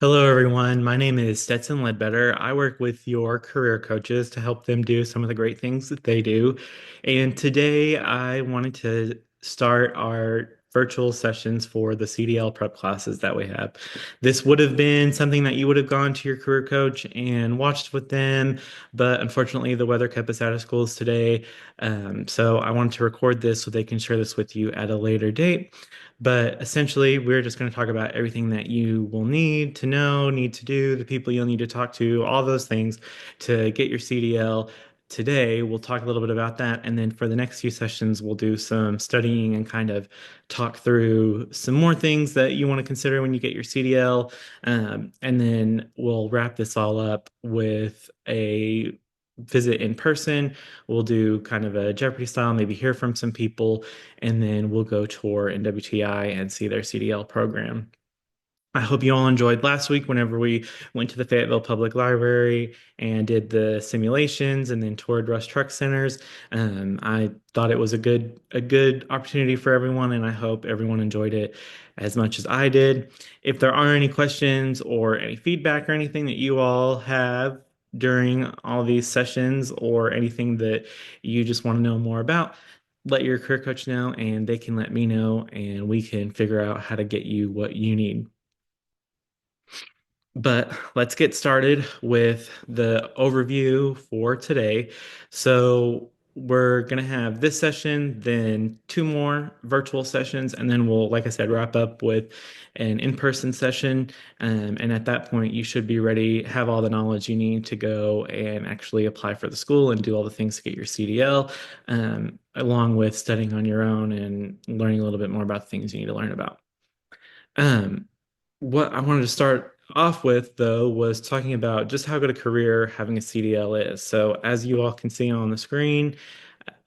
Hello, everyone. My name is Stetson Ledbetter. I work with your career coaches to help them do some of the great things that they do. And today I wanted to start our virtual sessions for the CDL prep classes that we have. This would have been something that you would have gone to your career coach and watched with them, but unfortunately, the weather kept us out of schools today. So I wanted to record this so they can share this with you at a later date. But essentially, we're just going to talk about everything that you will need to know, need to do, the people you'll need to talk to, all those things to get your CDL. Today, we'll talk a little bit about that. And then for the next few sessions, we'll do some studying and kind of talk through some more things that you want to consider when you get your CDL. And then we'll wrap this all up with a visit in person. We'll do kind of a Jeopardy style, maybe hear from some people, and then we'll go tour NWTI and see their CDL program. I hope you all enjoyed last week whenever we went to the Fayetteville Public Library and did the simulations and then toured Rush Truck Centers. I thought it was a good opportunity for everyone, and I hope everyone enjoyed it as much as I did. If there are any questions or any feedback or anything that you all have during all these sessions or anything that you just want to know more about, let your career coach know and they can let me know and we can figure out how to get you what you need. But let's get started with the overview for today. So we're going to have this session, then two more virtual sessions, and then we'll, like I said, wrap up with an in-person session. And at that point, you should be ready, have all the knowledge you need to go and actually apply for the school and do all the things to get your CDL, along with studying on your own and learning a little bit more about the things you need to learn about. Um, what I wanted to start off with, though, was talking about just how good a career having a CDL is. So, as you all can see on the screen,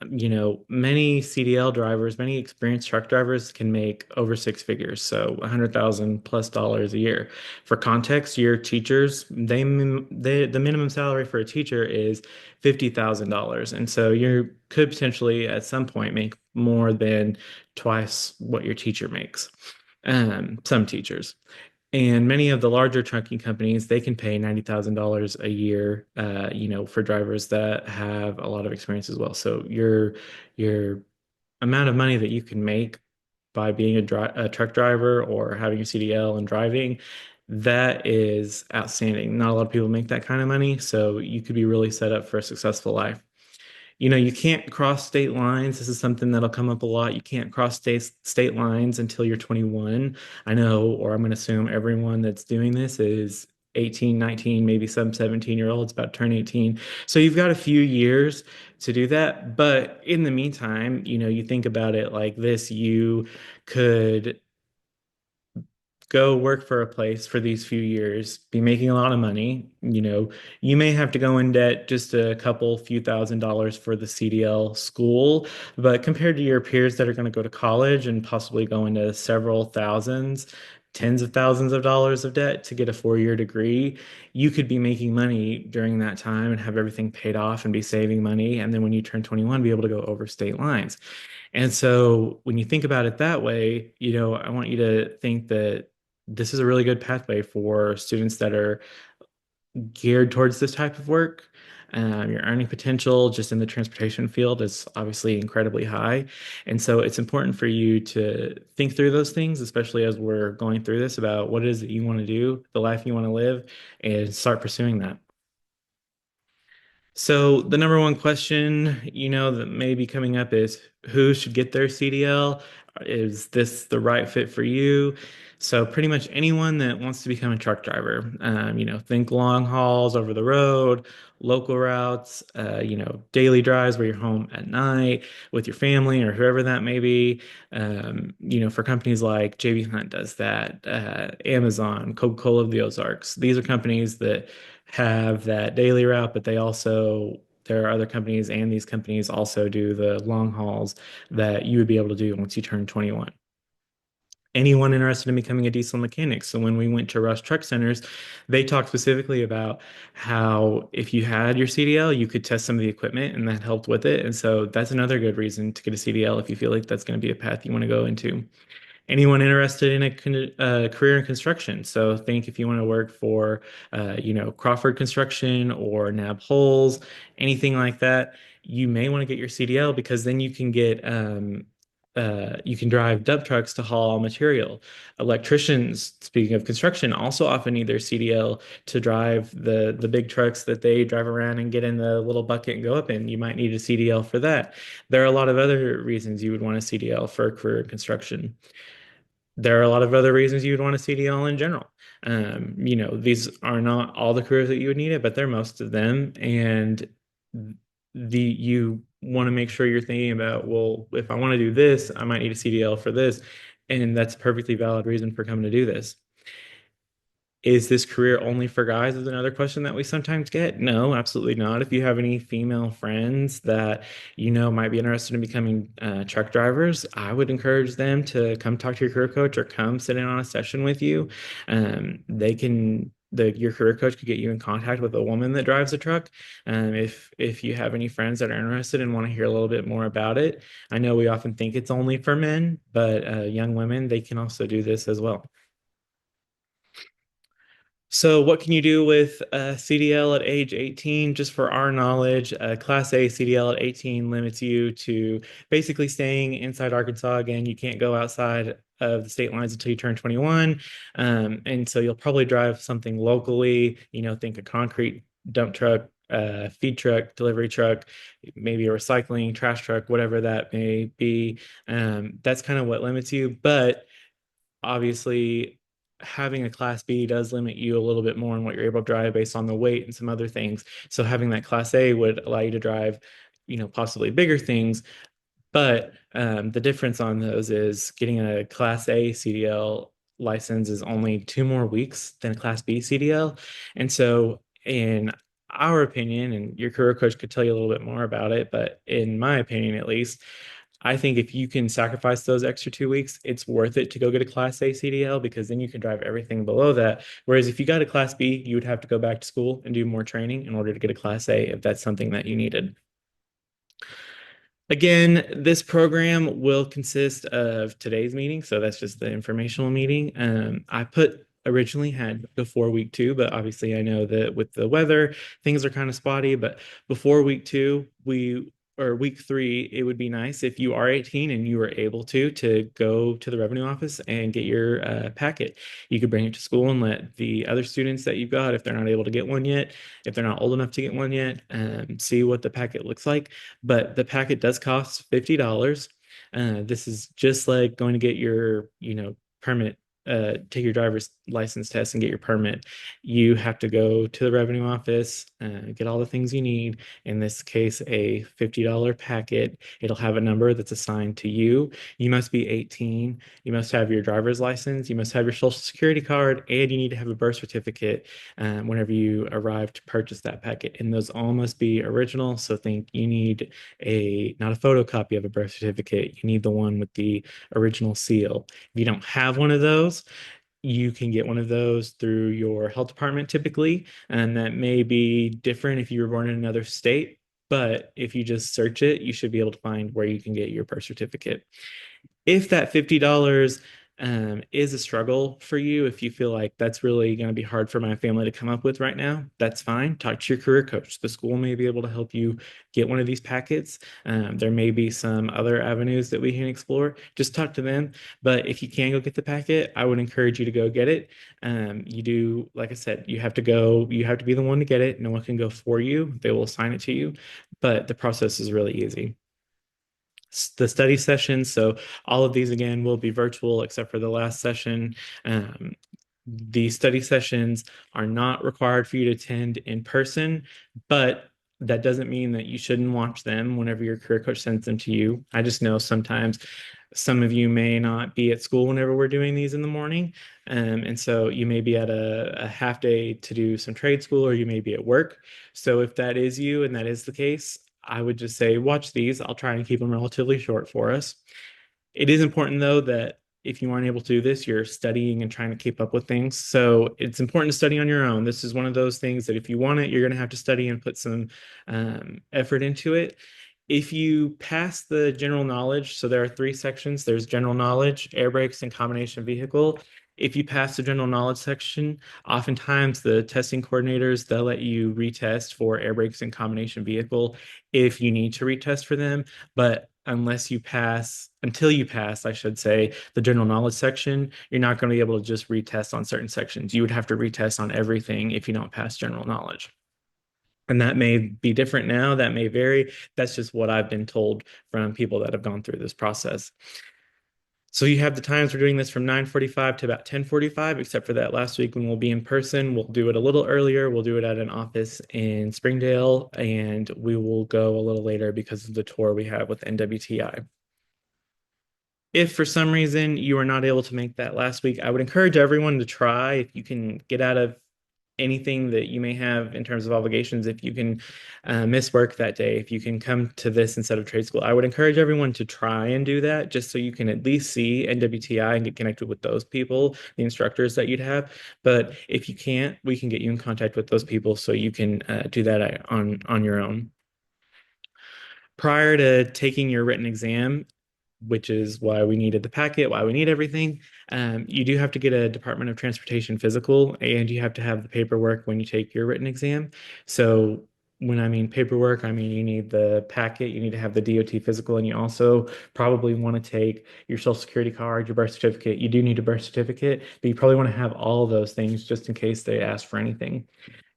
many CDL drivers, many experienced truck drivers can make over six figures, so 100,000 plus dollars a year. For context, your teachers, the minimum salary for a teacher is $50,000, and so you could potentially at some point make more than twice what your teacher makes. Some teachers. And many of the larger trucking companies, they can pay $90,000 a year, for drivers that have a lot of experience as well. So your amount of money that you can make by being a truck driver or having a CDL and driving, that is outstanding. Not a lot of people make that kind of money, so you could be really set up for a successful life. You can't cross state lines. This is something that'll come up a lot. You can't cross state lines until you're 21. I know, or I'm going to assume everyone that's doing this is 18, 19, maybe some 17-year-olds about to turn 18. So you've got a few years to do that. But in the meantime, you think about it like this, you could go work for a place for these few years, be making a lot of money. You may have to go in debt just a couple few $1,000s for the CDL school, but compared to your peers that are going to go to college and possibly go into several thousands, tens of thousands of dollars of debt to get a 4-year degree, you could be making money during that time and have everything paid off and be saving money. And then when you turn 21, be able to go over state lines. And so when you think about it that way, I want you to think that this is a really good pathway for students that are geared towards this type of work. Your earning potential just in the transportation field is obviously incredibly high. And so it's important for you to think through those things, especially as we're going through this about what it is that you want to do, the life you want to live, and start pursuing that. So the number one question, that may be coming up is who should get their CDL? Is this the right fit for you? So pretty much anyone that wants to become a truck driver, think long hauls over the road, local routes, daily drives where you're home at night with your family or whoever that may be. For companies like JB Hunt does that, Amazon, Coca-Cola of the Ozarks. These are companies that have that daily route, but there are other companies, and these companies also do the long hauls that you would be able to do once you turn 21. Anyone interested in becoming a diesel mechanic. So when we went to Rush Truck Centers, they talked specifically about how if you had your CDL, you could test some of the equipment and that helped with it. And so that's another good reason to get a CDL if you feel like that's going to be a path you want to go into. Anyone interested in a career in construction? So think if you want to work for, Crawford Construction or Nab Holes, anything like that, you may want to get your CDL because then you can drive dump trucks to haul material. Electricians, speaking of construction, also often need their CDL to drive the big trucks that they drive around and get in the little bucket and go up in. You might need a CDL for that. There are a lot of other reasons you would want a CDL for a career in construction. There are a lot of other reasons you would want a CDL in general. These are not all the careers that you would need it, but they're most of them. And you want to make sure you're thinking about, well, if I want to do this, I might need a CDL for this. And that's a perfectly valid reason for coming to do this. Is this career only for guys? Is another question that we sometimes get. No, absolutely not. If you have any female friends that might be interested in becoming truck drivers, I would encourage them to come talk to your career coach or come sit in on a session with you. Your career coach could get you in contact with a woman that drives a truck. If you have any friends that are interested and want to hear a little bit more about it, I know we often think it's only for men, but young women, they can also do this as well. So, what can you do with a CDL at age 18? Just for our knowledge, Class A CDL at 18 limits you to basically staying inside Arkansas. Again, you can't go outside of the state lines until you turn 21. And so you'll probably drive something locally, think a concrete dump truck, feed truck, delivery truck, maybe a recycling trash truck, whatever that may be. That's kind of what limits you. But obviously having a class B does limit you a little bit more on what you're able to drive based on the weight and some other things. So having that class A would allow you to drive, possibly bigger things. But the difference on those is getting a class A CDL license is only 2 more weeks than a class B CDL. And so in our opinion, and your career coach could tell you a little bit more about it, but in my opinion, at least, I think if you can sacrifice those extra 2 weeks, it's worth it to go get a Class A CDL because then you can drive everything below that. Whereas if you got a Class B, you would have to go back to school and do more training in order to get a Class A if that's something that you needed. Again, this program will consist of today's meeting, so that's just the informational meeting. I put originally had before week 2, but obviously I know that with the weather, things are kind of spotty. But before week 2, or week 3, it would be nice if you are 18 and you are able to go to the revenue office and get your packet. You could bring it to school and let the other students that you've got, if they're not able to get one yet, if they're not old enough to get one yet, see what the packet looks like. But the packet does cost $50. This is just like going to get your, permit, take your driver's license test and get your permit. You have to go to the revenue office, get all the things you need. In this case, a $50 packet. It'll have a number that's assigned to you. You must be 18. You must have your driver's license. You must have your social security card, and you need to have a birth certificate whenever you arrive to purchase that packet. And those all must be original. So think you need not a photocopy of a birth certificate. You need the one with the original seal. If you don't have one of those, you can get one of those through your health department typically, and that may be different if you were born in another state. But if you just search it, you should be able to find where you can get your birth certificate. If that $50 is a struggle for you, if you feel like that's really going to be hard for my family to come up with right now, that's fine. Talk to your career coach. The school may be able to help you get one of these packets. There may be some other avenues that we can explore. Just talk to them. But if you can go get the packet, I would encourage you to go get it. Like I said, you have to go, you have to be the one to get it. No one can go for you. They will assign it to you, but the process is really easy. The study sessions. So all of these again will be virtual except for the last session. The study sessions are not required for you to attend in person, but that doesn't mean that you shouldn't watch them whenever your career coach sends them to you. I just know sometimes some of you may not be at school whenever we're doing these in the morning. And so you may be at a half day to do some trade school, or you may be at work. So if that is you and that is the case, I would just say watch these. I'll try and keep them relatively short for us. It is important though that if you aren't able to do this, you're studying and trying to keep up with things. So it's important to study on your own. This is one of those things that if you want it, you're going to have to study and put some effort into it. If you pass the general knowledge, so there are three sections. There's general knowledge, air brakes, and combination vehicle. If you pass the general knowledge section, oftentimes the testing coordinators, they'll let you retest for air brakes and combination vehicle if you need to retest for them. But until you pass, I should say, the general knowledge section, you're not going to be able to just retest on certain sections. You would have to retest on everything if you don't pass general knowledge. And that may be different now, that may vary. That's just what I've been told from people that have gone through this process. So you have the times we're doing this from 9:45 to about 10:45, except for that last week when we'll be in person. We'll do it a little earlier. We'll do it at an office in Springdale, and we will go a little later because of the tour we have with NWTI. If for some reason you are not able to make that last week, I would encourage everyone to try. If you can get out of anything that you may have in terms of obligations, if you can miss work that day, if you can come to this instead of trade school, I would encourage everyone to try and do that just so you can at least see NWTI and get connected with those people, the instructors that you'd have. But if you can't, we can get you in contact with those people so you can do that on your own. Prior to taking your written exam, which is why we needed the packet, why we need everything. You do have to get a Department of Transportation physical, and you have to have the paperwork when you take your written exam. So when I mean paperwork, I mean you need the packet, you need to have the DOT physical, and you also probably want to take your social security card, your birth certificate. You do need a birth certificate, but you probably want to have all of those things just in case they ask for anything.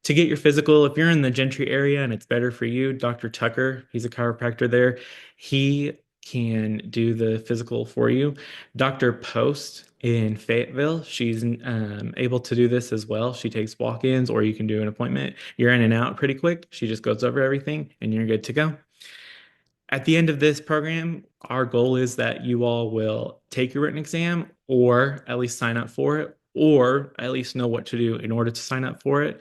To get your physical, if you're in the Gentry area and it's better for you, Dr. Tucker, he's a chiropractor there, he can do the physical for you. Dr. Post in Fayetteville, she's able to do this as well. She takes walk-ins, or you can do an appointment. You're in and out pretty quick. She just goes over everything and you're good to go. At the end of this program, our goal is that you all will take your written exam or at least sign up for it, or at least know what to do in order to sign up for it.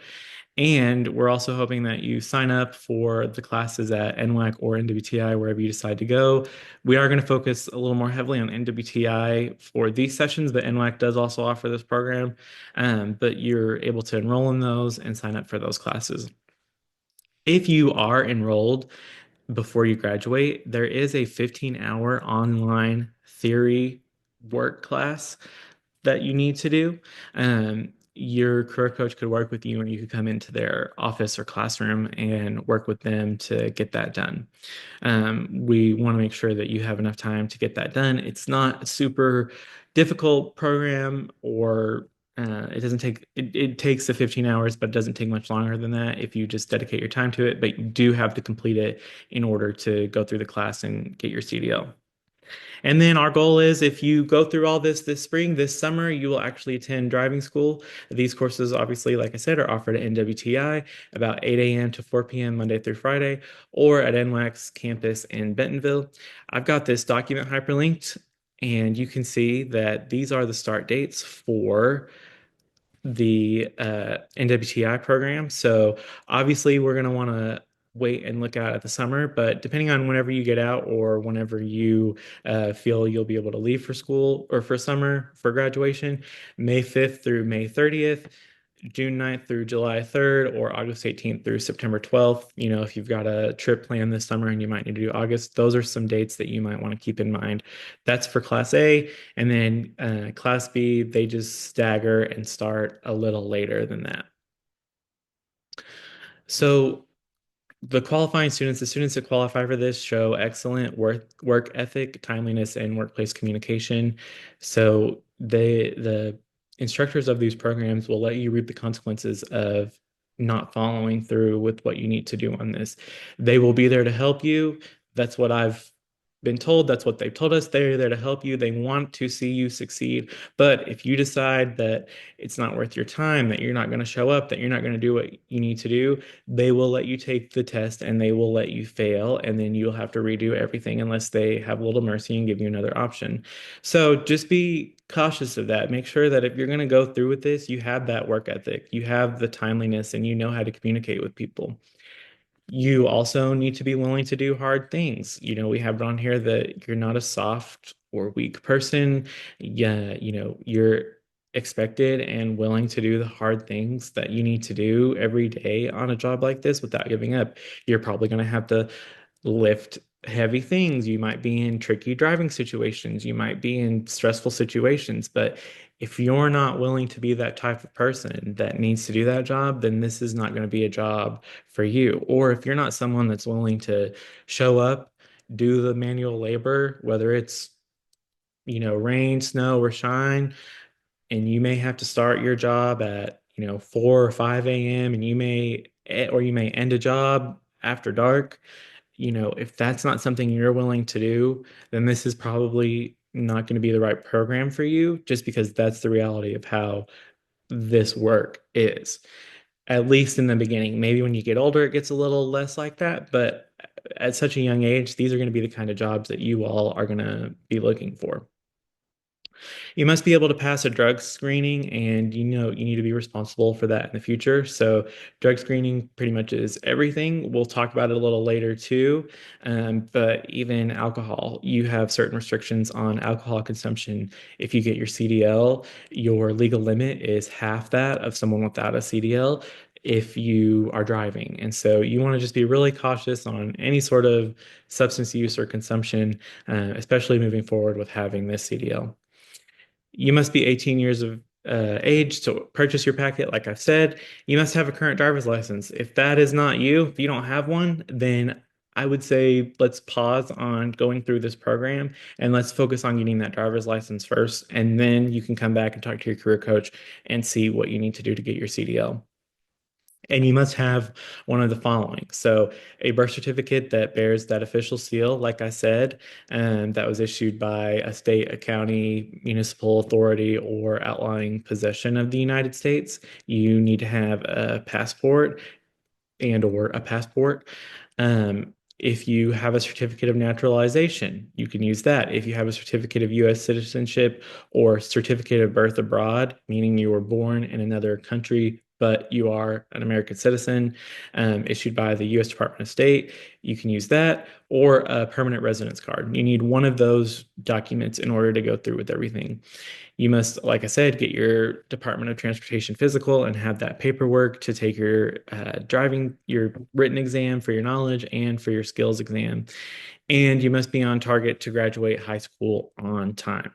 And we're also hoping that you sign up for the classes at NWAC or NWTI, wherever you decide to go. We are going to focus a little more heavily on NWTI for these sessions, but NWAC does also offer this program. But you're able to enroll in those and sign up for those classes. If you are enrolled before you graduate, there is a 15-hour online theory work class that you need to do. Your career coach could work with you and you could come into their office or classroom and work with them to get that done. We want to make sure that you have enough time to get that done. It's not a super difficult program, or it doesn't take it takes the 15 hours, but it doesn't take much longer than that if you just dedicate your time to it. But you do have to complete it in order to go through the class and get your CDL. And then our goal is, if you go through all this spring, this summer, you will actually attend driving school. These courses, obviously, like I said, are offered at NWTI about 8 a.m. to 4 p.m. Monday through Friday, or at NWAC's campus in Bentonville. I've got this document hyperlinked, and you can see that these are the start dates for the NWTI program. So obviously, we're going to want to wait and look out at the summer, but depending on whenever you get out or whenever you feel you'll be able to leave for school or for summer for graduation, May 5th through May 30th, June 9th through July 3rd, or August 18th through September 12th. You know, if you've got a trip planned this summer and you might need to do August, those are some dates that you might want to keep in mind. That's for Class A. And then Class B, they just stagger and start a little later than that. So the qualifying students, the students that qualify for this, show excellent work ethic, timeliness, and workplace communication. So the instructors of these programs will let you reap the consequences of not following through with what you need to do on this. They will be there to help you. That's what I've been told. That's what they've told us. They're there to help you. They want to see you succeed. But if you decide that it's not worth your time, that you're not going to show up, that you're not going to do what you need to do, they will let you take the test and they will let you fail, and then you'll have to redo everything unless they have a little mercy and give you another option. So just be cautious of that. Make sure that if you're going to go through with this, you have that work ethic, you have the timeliness, and you know how to communicate with people. You also need to be willing to do hard things. You know, we have it on here that you're not a soft or weak person. Yeah, you know, you're expected and willing to do the hard things that you need to do every day on a job like this without giving up. You're probably going to have to lift heavy things. You might be in tricky driving situations. You might be in stressful situations. But if you're not willing to be that type of person that needs to do that job, then this is not going to be a job for you. Or if you're not someone that's willing to show up, do the manual labor, whether it's, rain, snow, or shine, and you may have to start your job at 4 or 5 a.m. and you may end a job after dark. If that's not something you're willing to do, then this is probably not going to be the right program for you, just because that's the reality of how this work is, at least in the beginning. Maybe when you get older it gets a little less like that, but at such a young age these are going to be the kind of jobs that you all are going to be looking for. You must be able to pass a drug screening, and you need to be responsible for that in the future. So, drug screening pretty much is everything. We'll talk about it a little later too. But even alcohol, you have certain restrictions on alcohol consumption. If you get your CDL, your legal limit is half that of someone without a CDL if you are driving. And so you want to just be really cautious on any sort of substance use or consumption, especially moving forward with having this CDL. You must be 18 years of age to purchase your packet, like I've said. You must have a current driver's license. If that is not you, if you don't have one, then I would say let's pause on going through this program and let's focus on getting that driver's license first. And then you can come back and talk to your career coach and see what you need to do to get your CDL. And you must have one of the following. So, a birth certificate that bears that official seal, like I said, that was issued by a state, a county, municipal authority, or outlying possession of the United States. You need to have a passport and/or a passport. If you have a certificate of naturalization, you can use that. If you have a certificate of U.S. citizenship or certificate of birth abroad, meaning you were born in another country, but you are an American citizen, issued by the U.S. Department of State, you can use that, or a permanent residence card. You need one of those documents in order to go through with everything. You must, like I said, get your Department of Transportation physical and have that paperwork to take your your written exam for your knowledge and for your skills exam. And you must be on target to graduate high school on time.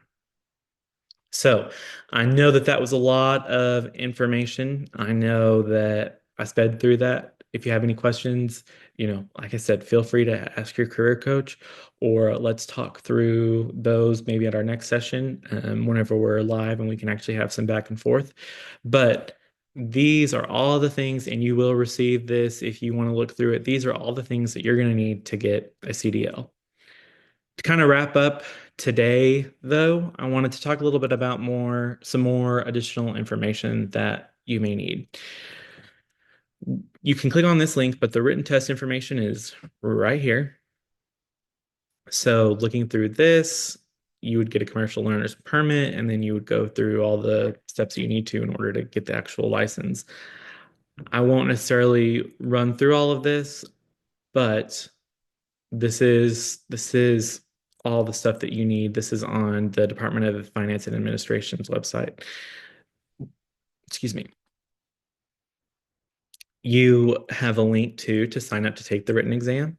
So I know that that was a lot of information. I know that I sped through that. If you have any questions, like I said, feel free to ask your career coach, or let's talk through those maybe at our next session, whenever we're live and we can actually have some back and forth. But these are all the things, and you will receive this if you want to look through it. These are all the things that you're going to need to get a CDL. To kind of wrap up today, though, I wanted to talk a little bit about some more additional information that you may need. You can click on this link, but the written test information is right here. So looking through this, you would get a commercial learner's permit, and then you would go through all the steps that you need to in order to get the actual license. I won't necessarily run through all of this, but this is all the stuff that you need. This is on the Department of Finance and Administration's website. Excuse me. You have a link to sign up to take the written exam.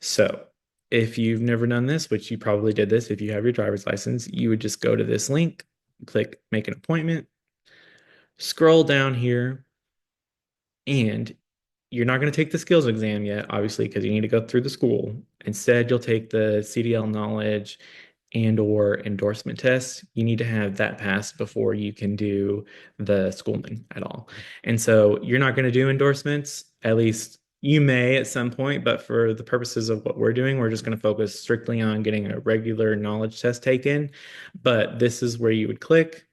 So if you've never done this, which you probably did this if you have your driver's license, you would just go to this link, click make an appointment, scroll down here, and you're not going to take the skills exam yet, obviously, because you need to go through the school. Instead, you'll take the CDL knowledge and or endorsement tests. You need to have that passed before you can do the schooling at all. And so you're not going to do endorsements, at least you may at some point, but for the purposes of what we're doing, we're just going to focus strictly on getting a regular knowledge test taken. But this is where you would click,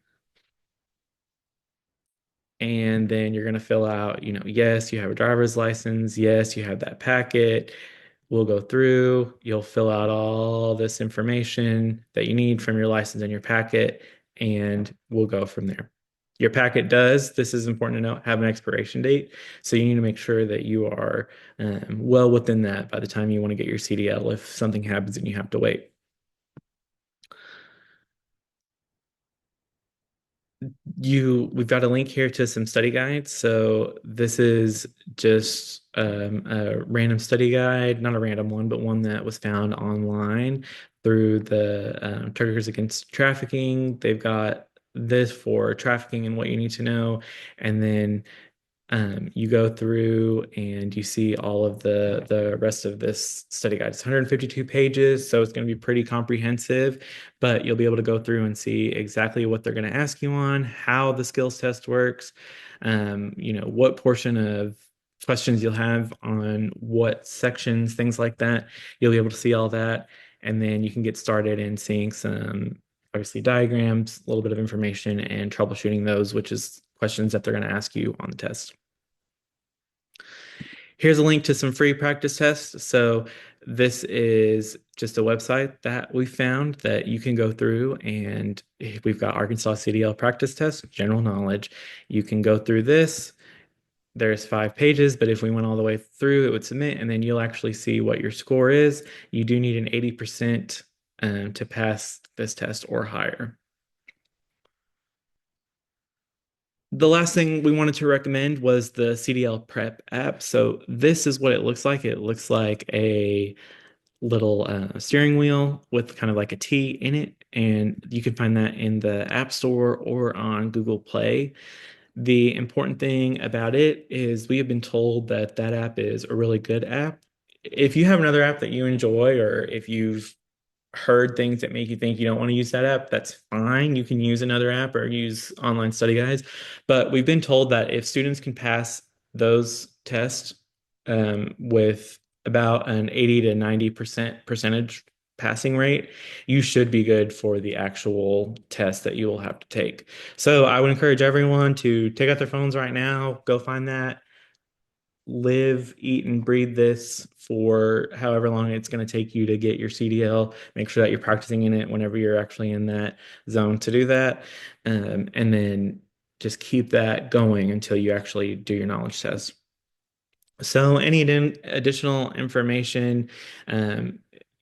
and then you're going to fill out, yes, you have a driver's license. Yes, you have that packet. We'll go through, you'll fill out all this information that you need from your license and your packet, and we'll go from there. Your packet does, this is important to note, have an expiration date. So you need to make sure that you are well within that by the time you want to get your CDL if something happens and you have to wait. We've got a link here to some study guides. So this is just a random study guide, not a random one, but one that was found online through the Truckers Against Trafficking. They've got this for trafficking and what you need to know, and then you go through and you see all of the rest of this study guide. It's 152 pages, so it's going to be pretty comprehensive, but you'll be able to go through and see exactly what they're going to ask you on, how the skills test works, what portion of questions you'll have on what sections, things like that. You'll be able to see all that, and then you can get started in seeing some obviously diagrams, a little bit of information, and troubleshooting those, which is questions that they're going to ask you on the test. Here's a link to some free practice tests. So this is just a website that we found that you can go through, and we've got Arkansas CDL practice test, general knowledge. You can go through this. There's 5 pages, but if we went all the way through, it would submit, and then you'll actually see what your score is. You do need an 80% to pass this test or higher. The last thing we wanted to recommend was the CDL Prep app. So this is what it looks like. It looks like a little steering wheel with kind of like a T in it, and you can find that in the App Store or on Google Play. The important thing about it is we have been told that that app is a really good app. If you have another app that you enjoy, or if you've heard things that make you think you don't want to use that app, that's fine. You can use another app or use online study guides. But we've been told that if students can pass those tests with about an 80 to 90% percentage passing rate, you should be good for the actual test that you will have to take. So I would encourage everyone to take out their phones right now, go find that, live, eat, and breathe this for however long it's going to take you to get your CDL. Make sure that you're practicing in it whenever you're actually in that zone to do that. And then just keep that going until you actually do your knowledge test. So any additional information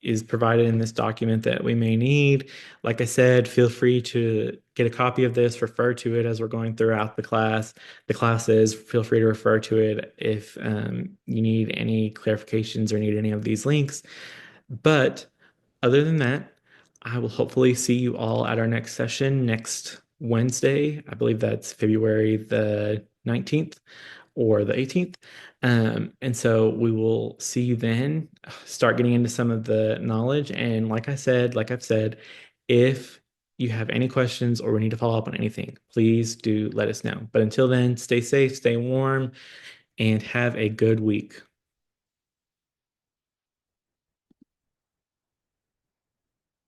is provided in this document that we may need. Like I said, feel free to get a copy of this, refer to it as we're going throughout the classes. Feel free to refer to it if you need any clarifications or need any of these links. But other than that, I will hopefully see you all at our next session next Wednesday. I believe that's February the 19th or the 18th. And so we will see you then, start getting into some of the knowledge. And like I've said, if you have any questions or we need to follow up on anything, please do let us know. But until then, stay safe, stay warm, and have a good week.